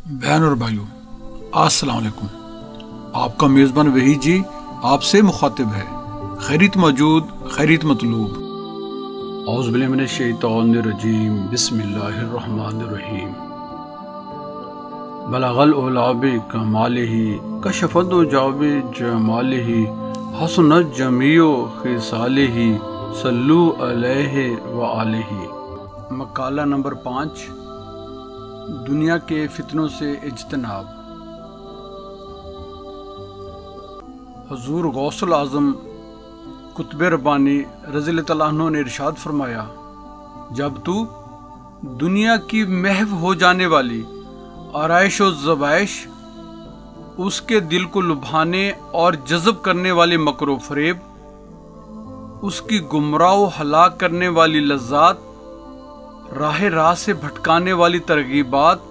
बहन और भाइयों, अस्सलाम वालेकुम। आपका मेज़बान वही जी आपसे मुखातिब है। खैरियत मौजूद, खैरियत मतलूब। औज़ु बिल्लाहि मिनश शैतानिर रजीम, बिस्मिल्लाहिर्रहमानिर्रहीम। बलगल उला बिकमालिही कशफत जाबि जमालिही हसनत जमीउ खिसालिही सल्लु अलैहि व आलिही। मकाला नंबर 5, दुनिया के फितनों से इज्तनाब। हुजूर गौसुल आज़म कुतुब रब्बानी रज़ियल्लाहु तआला अन्हु ने इरशाद फरमाया, जब तू दुनिया की महव हो जाने वाली आराइश और ज़बाइश, उसके दिल को लुभाने और जज़ब करने वाली मकरो फरेब, उसकी गुमराह व हलाक करने वाली लज़्ज़ात, राह से भटकाने वाली तरगीबात,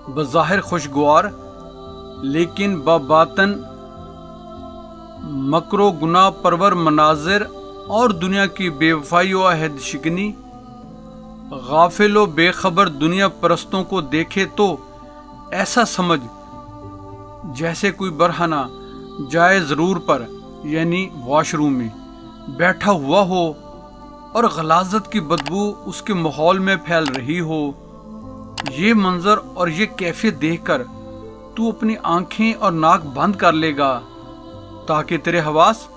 बज़ाहिर खुशगवार लेकिन बातन मकरो गुनाह परवर मनाजिर और दुनिया की बेवफाई व अहद शिकनी, गाफिल व बेखबर दुनिया परस्तों को देखे तो ऐसा समझ जैसे कोई बरहना जाए ज़रूर पर यानी वॉशरूम में बैठा हुआ हो और गलाजत की बदबू उसके माहौल में फैल रही हो। ये मंजर और ये कैफियत देखकर तू अपनी आंखें और नाक बंद कर लेगा ताकि तेरे हवास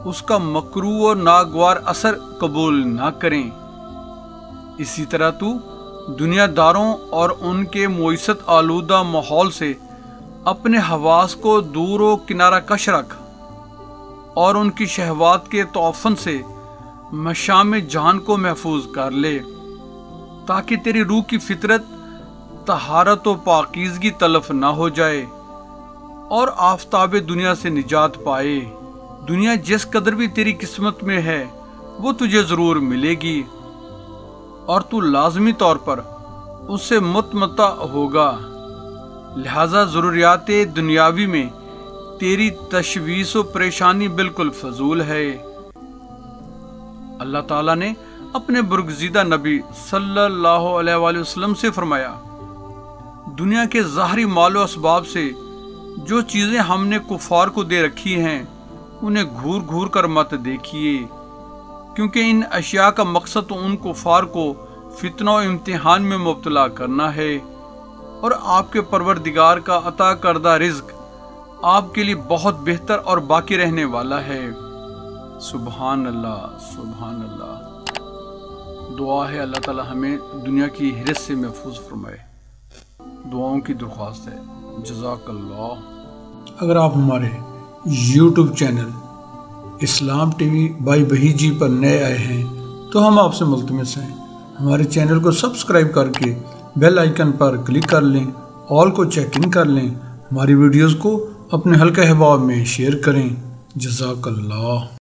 उसका मकरू और नागवार असर कबूल ना करें। इसी तरह तू दुनियादारों और उनके मुइसत आलूदा माहौल से अपने हवास को दूर व किनारा कश रख और उनकी शहवात के तौफन से मशाम जान को महफूज कर ले, ताकि तेरी रूह की फितरत तहारत व पाकीज़गी तलफ ना हो जाए और आफताब दुनिया से निजात पाए। दुनिया जिस कदर भी तेरी किस्मत में है वो तुझे ज़रूर मिलेगी और तू लाजमी तौर पर उससे मुतमत्ता होगा। लिहाजा ज़रूरियात दुनियावी में तेरी तशवीश व परेशानी बिल्कुल फजूल है। अल्लाह ताला ने अपने बुर्गज़ीदा नबी सल्लल्लाहु अलैहि वसल्लम से फरमाया, दुनिया के ज़ाहरी मालो असबाब से जो चीज़ें हमने कुफार को दे रखी हैं उन्हें घूर घूर कर मत देखिए, क्योंकि इन अशिया का मकसद तो उन कुफार को फितना और इम्तिहान में मुब्तला करना है और आपके परवरदिगार का अता करदा रिज़्क आपके लिए बहुत बेहतर और बाकी रहने वाला है। सुभान अल्लाह, सुभान अल्लाह। दुआ है अल्लाह ताला हमें दुनिया की हिरस से महफूज फरमाए। दुआओं की दरख्वास्त है। जज़ाकल्लाह। अगर आप हमारे YouTube channel Islam TV by वही जी पर नए आए हैं तो हम आपसे मुल्तमिस हैं, हमारे चैनल को सब्सक्राइब करके बेल आइकन पर क्लिक कर लें, ऑल को चेक इन कर लें, हमारी वीडियोज़ को अपने हल्के अहबाब में शेयर करें। जज़ाकल्लाह।